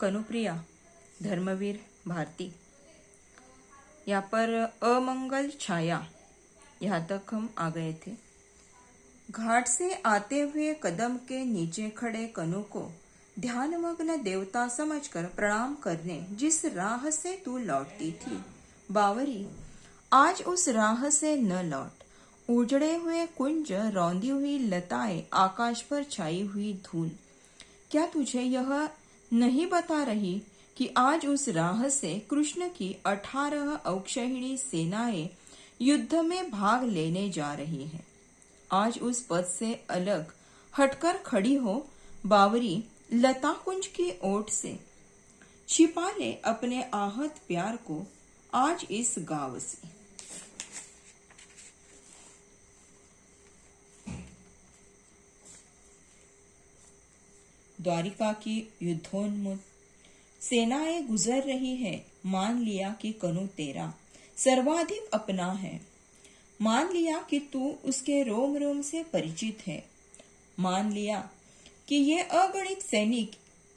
कनुप्रिया, धर्मवीर भारती। यहाँ पर अमंगल छाया, यहाँ तक हम आ गए थे। घाट से आते हुए कदम के नीचे खड़े कनु को ध्यानमग्न देवता समझकर प्रणाम करने जिस राह से तू लौटती थी बावरी, आज उस राह से न लौट। उजड़े हुए कुंज, रौंदी हुई लताएं, आकाश पर छाई हुई धूल, क्या तुझे यह नहीं बता रही कि आज उस राह से कृष्ण की 18 औक्षहिणी सेनाएं युद्ध में भाग लेने जा रही हैं। आज उस पद से अलग हटकर खड़ी हो बावरी, लता कुंज की ओट से छिपा ले अपने आहत प्यार को आज इस गांव से। द्वारिका की युद्धोन्मुख सेनाएं गुजर रही है। मान लिया कि कनु तेरा सर्वाधिक अपना है। मान लिया कि तू उसके रोम रोम से परिचित है। मान लिया कि ये अगणित सैनिक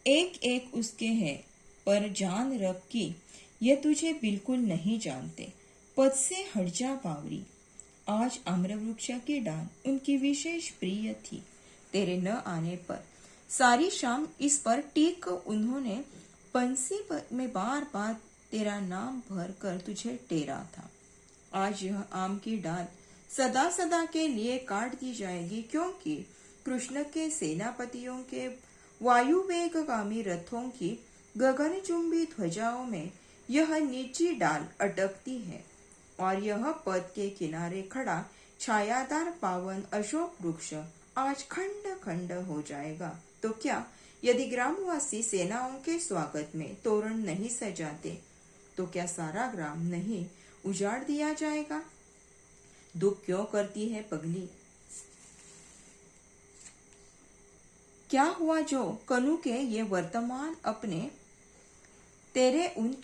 एक एक उसके हैं, पर जान रख कि ये तुझे बिल्कुल नहीं जानते। पद से हट जा बावरी। आज आम्रवृक्ष की डाल उनकी विशेष प्रिय थी। तेरे न आने पर सारी शाम इस पर टीक उन्होंने बंसी में बार बार तेरा नाम भर कर तुझे टेरा था। आज यह आम की डाल सदा सदा के लिए काट दी जाएगी, क्योंकि कृष्ण के सेनापतियों के वायुवेगगामी रथों की गगनचुंबी ध्वजाओं में यह नीची डाल अटकती है और यह पद के किनारे खड़ा छायादार पावन अशोक वृक्ष आज खंड खंड हो जाएगा। तो क्या यदि ग्रामवासी सेनाओं के स्वागत में तोरण नहीं सजाते तो क्या सारा ग्राम नहीं उजाड़ दिया जाएगा? दुख क्यों करती है पगली? क्या हुआ जो कनु के ये वर्तमान अपने तेरे उन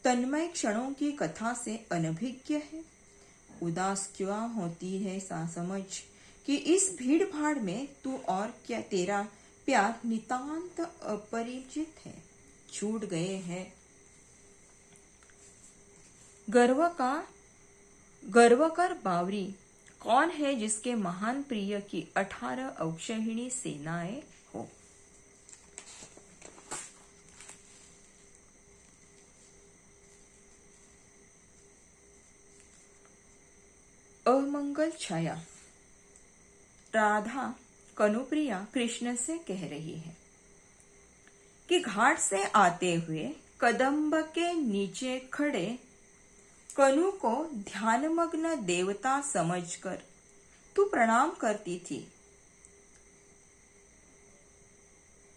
तन्मय क्षणों की कथा से अनभिज्ञ है? उदास क्यों होती है सा समझ कि इस भीड़ भाड़ में तू और क्या तेरा प्यार नितांत अपरिचित है। छूट गए हैं गर्व कर बावरी, कौन है जिसके महान प्रिय की 18 औक्षहिणी सेनाएं हो। अमंगल छाया। राधा कनुप्रिया कृष्ण से कह रही है कि घाट से आते हुए कदम्ब के नीचे खड़े कनु को ध्यानमग्न देवता समझकर तू प्रणाम करती थी।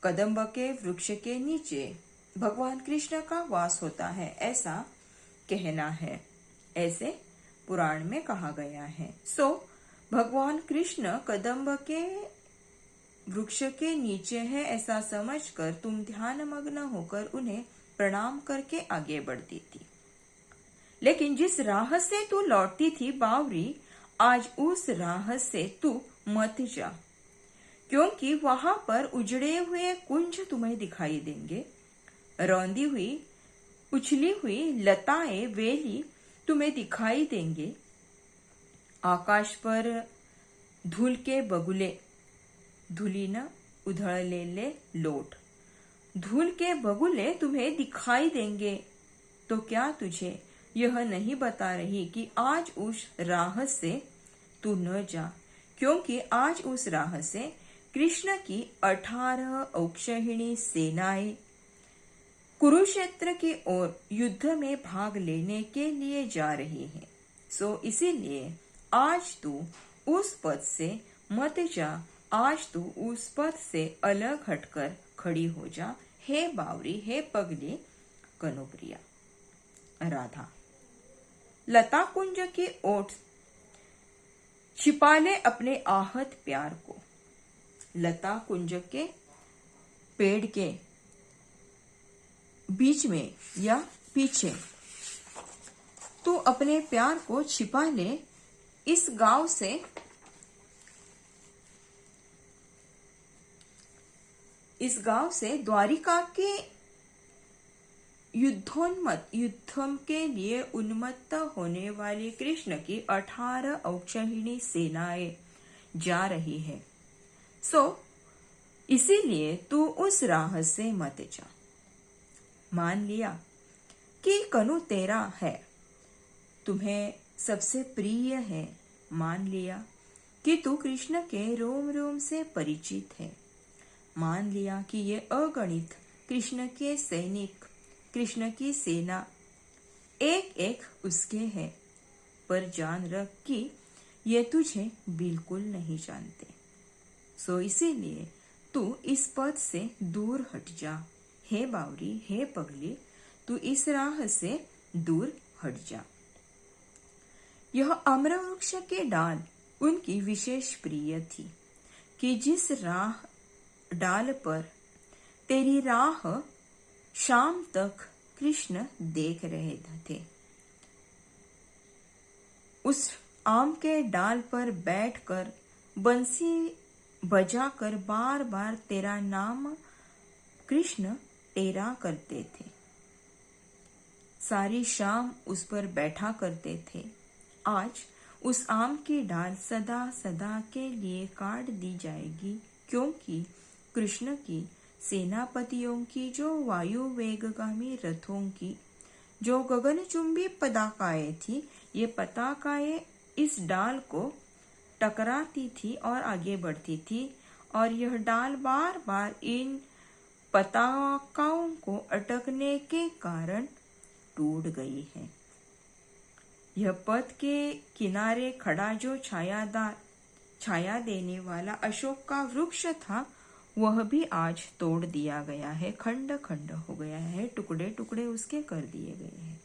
कदम्ब के वृक्ष के नीचे भगवान कृष्ण का वास होता है, ऐसा कहना है, ऐसे पुराण में कहा गया है। सो भगवान कृष्ण कदम्ब के वृक्ष के नीचे है ऐसा समझकर तुम ध्यानमग्न होकर उन्हें प्रणाम करके आगे बढ़ती थी। लेकिन जिस राह से तू लौटती थी बावरी, आज उस राह से तू मत जा, क्योंकि वहां पर उजड़े हुए कुंज तुम्हें दिखाई देंगे। रौंदी हुई उछली हुई लताएं, वेली तुम्हें दिखाई देंगे। आकाश पर धूल के बगुले, धूली न उधळलेले लोट, धूल के बगुले तुम्हें दिखाई देंगे। तो क्या तुझे यह नहीं बता रही कि आज उस राह से तू न जा, क्योंकि आज उस राह से कृष्ण की 18 औक्षहिणी सेनाएं कुरुक्षेत्र की ओर युद्ध में भाग लेने के लिए जा रही हैं। सो इसीलिए आज तू उस पद से मत जा, आज तू उस पद से अलग हटकर खड़ी हो जा। हे बावरी, हे पगली कनुप्रिया। राधा लता कुंज की ओट छिपा ले अपने आहत प्यार को। लता कुंज के पेड़ के बीच में या पीछे तू अपने प्यार को छिपा ले। इस गांव से इस गांव से द्वारिका के युद्धम के लिए उन्मत्त होने वाली कृष्ण की 18 औक्षहिणी सेनाएं जा रही है। सो इसीलिए तू उस राह से मत जा। मान लिया कि कनु तेरा है, तुम्हें सबसे प्रिय है। मान लिया कि तू कृष्ण के रोम रोम से परिचित है। मान लिया कि ये अगणित कृष्ण के सैनिक, कृष्ण की सेना एक एक उसके हैं, पर जान रख कि ये तुझे बिल्कुल नहीं जानते। सो इसीलिए तू इस पथ से दूर हट जा। हे बावरी, हे पगली, तू इस राह से दूर हट जा। यह आम्र वृक्ष के डाल उनकी विशेष प्रिय थी कि जिस डाल पर तेरी राह शाम तक कृष्ण देख रहे थे, उस आम के डाल पर बैठकर बंसी बजाकर बार बार तेरा नाम कृष्ण टेरा करते थे। सारी शाम उस पर बैठा करते थे। आज उस आम की डाल सदा सदा के लिए काट दी जाएगी, क्योंकि कृष्ण की सेनापतियों की जो वायु वेगगामी रथों की जो गगनचुंबी पताकाएं थी, ये पताकाएं इस डाल को टकराती थी और आगे बढ़ती थी, और यह डाल बार बार इन पताकाओं को अटकने के कारण टूट गई है। यह पथ के किनारे खड़ा जो छाया देने वाला अशोक का वृक्ष था, वह भी आज तोड़ दिया गया है, खंड खंड हो गया है, टुकड़े टुकड़े उसके कर दिए गए हैं।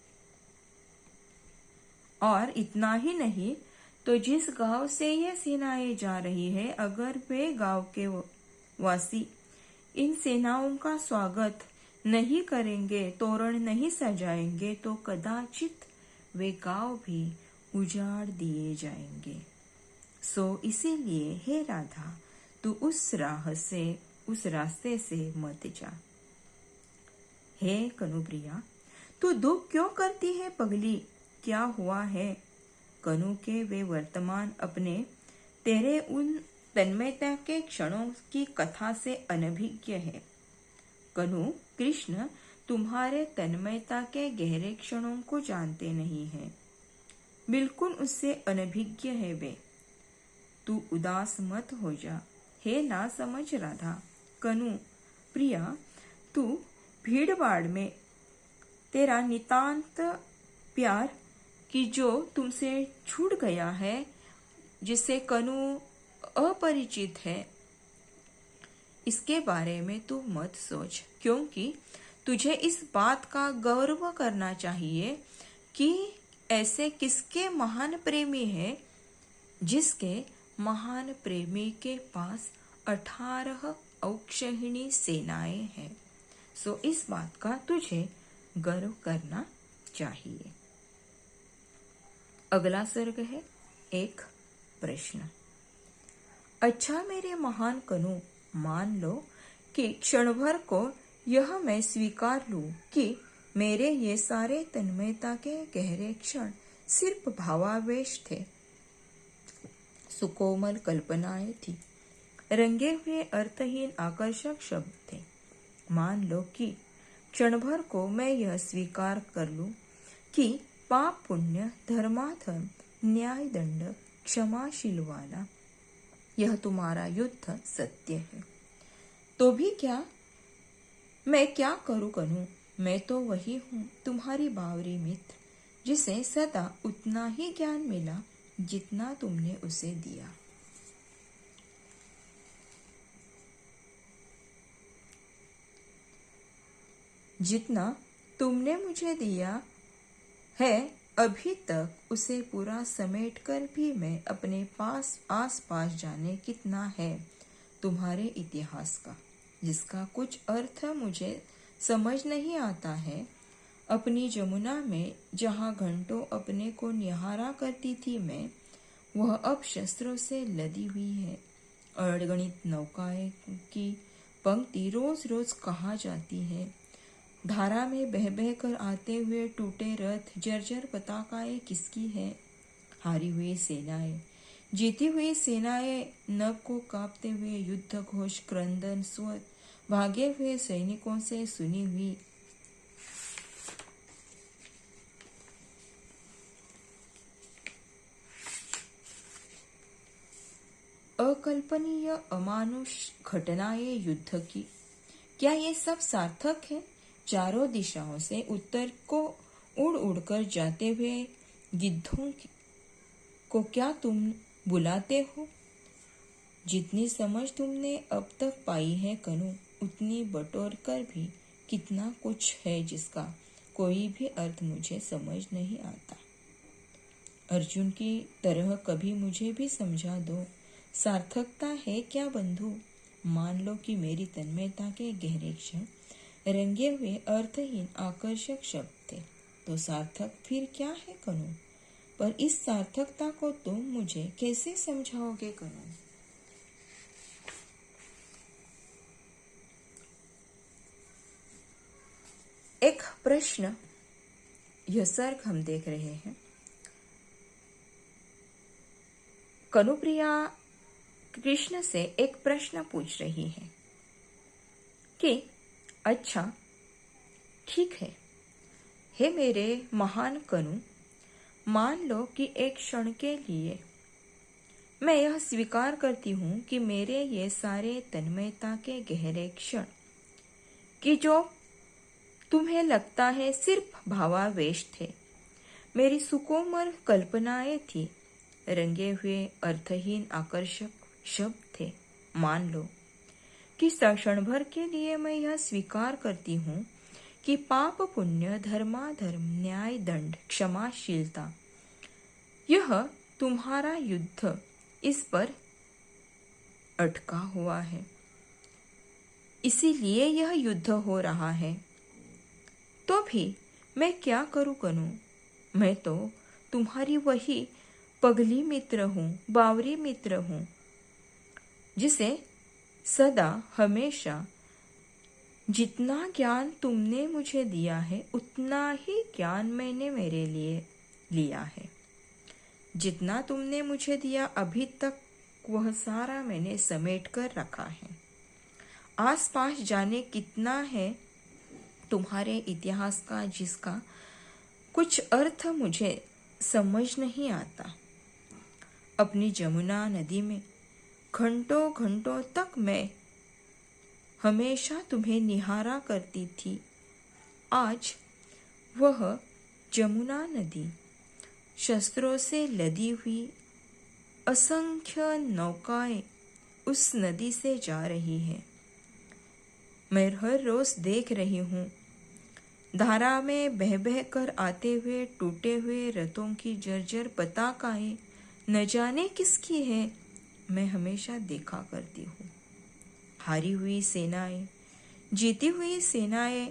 और इतना ही नहीं, तो जिस गांव से ये सेनाएं जा रही है, अगर वे गांव के वासी इन सेनाओं का स्वागत नहीं करेंगे, तोरण नहीं सजाएंगे, तो कदाचित वे गांव भी उजाड़ दिए जाएंगे। सो इसीलिए हे राधा, तू उस रास्ते से मत जा। हे कनुप्रिया, तू दुख क्यों करती है पगली? क्या हुआ है? कनु के वे वर्तमान अपने तेरे उन तन्मयता के क्षणों की कथा से अनभिज्ञ है। कनु, कृष्ण तुम्हारे तन्मयता के गहरे क्षणों को जानते नहीं हैं, बिल्कुल उससे अनभिज्ञ है वे। तू उदास मत हो जा। हे ना समझ राधा। कनु प्रिया, तू भीड़ भाड़ में तेरा नितांत प्यार कि जो तुमसे छूट गया है, जिससे कनु अपरिचित है, इसके बारे में तू मत सोच, क्योंकि तुझे इस बात का गर्व करना चाहिए कि ऐसे किसके महान प्रेमी है जिसके महान प्रेमी के पास 18 औक्षहिणी सेनाएं हैं। सो इस बात का तुझे गर्व करना चाहिए। अगला सर्ग है एक प्रश्न। अच्छा मेरे महान कनु, मान लो कि क्षण भर को यह मैं स्वीकार लूं कि मेरे ये सारे तन्मयता के गहरे क्षण सिर्फ भावावेश थे, सुकोमल कल्पनाएं थी, रंगे हुए अर्थहीन आकर्षक शब्द थे। मान लो कि क्षण भर को मैं यह स्वीकार कर लूं कि पाप पुण्य, धर्माधर्म, न्याय दंड, क्षमाशील वाला यह तुम्हारा युद्ध सत्य है, तो भी क्या मैं क्या करूं करूं? मैं तो वही हूं, तुम्हारी बावरी मित्र, जिसे सदा उतना ही ज्ञान मिला जितना तुमने उसे दिया। जितना तुमने मुझे दिया है अभी तक, उसे पूरा समेटकर भी मैं अपने आस पास जाने कितना है तुम्हारे इतिहास का, जिसका कुछ अर्थ मुझे समझ नहीं आता है। अपनी जमुना में जहाँ घंटों अपने को निहारा करती थी मैं, वह अब शस्त्रों से लदी हुई है। अगणित नौकाएं की पंक्ति रोज रोज कहा जाती है। धारा में बह बह कर आते हुए टूटे रथ, जर्जर पताकाएं किसकी है? हारी हुई सेनाएं, जीती हुई सेनाएं, नभ को कांपते हुए युद्ध घोष, क्रंदन स्वर, भागे हुए सैनिकों से सुनी हुई। अकल्पनीय अमानुष घटनाएं युद्ध की, क्या ये सब सार्थक है? चारों दिशाओं से उत्तर को उड़ उड़कर जाते हुए गिद्धों को क्या तुम बुलाते हो? जितनी समझ तुमने अब तक पाई है कनु, उतनी बटोर कर भी कितना कुछ है जिसका कोई भी अर्थ मुझे समझ नहीं आता। अर्जुन की तरह कभी मुझे भी समझा दो, सार्थकता है क्या बंधु? मान लो कि मेरी तन्मयता के गहरे क्षण रंगे हुए अर्थहीन आकर्षक शब्द थे, तो सार्थक फिर क्या है कनु? पर इस सार्थकता को तुम मुझे कैसे समझाओगे कनु? एक प्रश्न, यह सर्ग हम देख रहे हैं। कनुप्रिया कृष्ण से एक प्रश्न पूछ रही है कि अच्छा ठीक है, हे मेरे महान कनु, मान लो कि एक क्षण के लिए मैं यह स्वीकार करती हूं कि मेरे ये सारे तन्मयता के गहरे क्षण कि जो तुम्हें लगता है सिर्फ भावावेश थे, मेरी सुकोमल कल्पनाएं थी, रंगे हुए अर्थहीन आकर्षक शब्द थे। मान लो कि क्षण भर के लिए मैं यह स्वीकार करती हूँ कि पाप पुण्य, धर्माधर्म, न्याय दंड, क्षमाशीलता, यह तुम्हारा युद्ध इस पर अटका हुआ है, इसीलिए यह युद्ध हो रहा है। तो भी मैं क्या करूं कनु? मैं तो तुम्हारी वही पगली मित्र हूँ, बावरी मित्र हूँ, जिसे सदा हमेशा जितना ज्ञान तुमने मुझे दिया है उतना ही ज्ञान मैंने मेरे लिए लिया है। जितना तुमने मुझे दिया अभी तक वह सारा मैंने समेट कर रखा है। आसपास जाने कितना है तुम्हारे इतिहास का जिसका कुछ अर्थ मुझे समझ नहीं आता। अपनी जमुना नदी में घंटों घंटों तक मैं हमेशा तुम्हें निहारा करती थी। आज वह जमुना नदी शस्त्रों से लदी हुई असंख्य नौकाएं उस नदी से जा रही है। मैं हर रोज देख रही हूँ धारा में बह बह कर आते हुए टूटे हुए रथों की जर्जर पताकाएं न जाने किसकी है, मैं हमेशा देखा करती हूँ। हारी हुई सेनाएं, जीती हुई सेनाएं,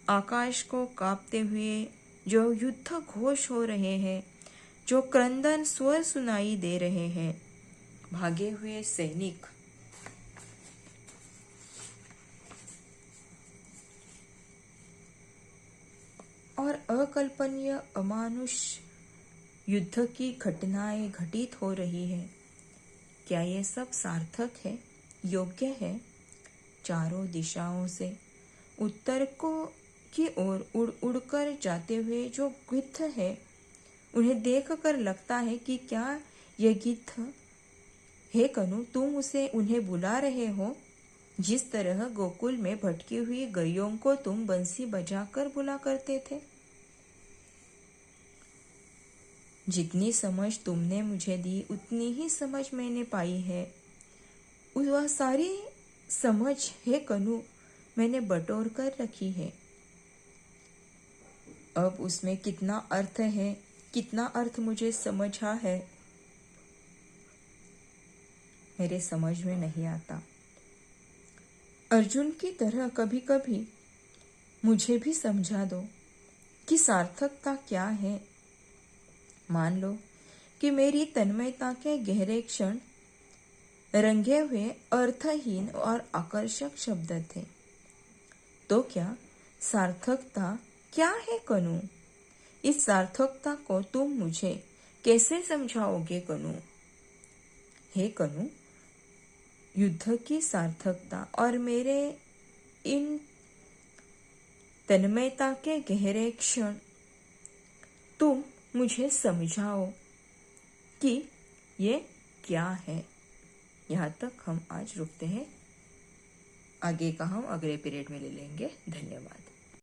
आकाश को कांपते हुए जो युद्ध घोष हो रहे हैं, जो क्रंदन स्वर सुनाई दे रहे हैं, भागे हुए सैनिक, और अकल्पनीय अमानुष युद्ध की घटनाएं घटित हो रही है। क्या ये सब सार्थक है, योग्य है? चारों दिशाओं से उत्तर को की ओर उड़ उड़कर जाते हुए जो गिद्ध है, उन्हें देखकर लगता है कि क्या ये गिद्ध, हे कनु, तुम उन्हें बुला रहे हो, जिस तरह गोकुल में भटकी हुई गैयों को तुम बंसी बजाकर बुला करते थे। जितनी समझ तुमने मुझे दी उतनी ही समझ मैंने पाई है। वह सारी समझ, हे कनु, मैंने बटोर कर रखी है। अब उसमें कितना अर्थ है, कितना अर्थ मुझे समझा है, मेरे समझ में नहीं आता। अर्जुन की तरह कभी कभी मुझे भी समझा दो कि सार्थकता क्या है। मान लो कि मेरी तन्मयता के गहरे क्षण रंगे हुए अर्थहीन और आकर्षक शब्द थे। तो क्या सार्थकता क्या है कनु? इस सार्थकता को तुम मुझे कैसे समझाओगे कनु? हे कनु, युद्ध की सार्थकता और मेरे इन तन्मयता के गहरे क्षण तुम मुझे समझाओ कि ये क्या है। यहाँ तक हम आज रुकते हैं, आगे का हम अगले पीरियड में ले लेंगे। धन्यवाद।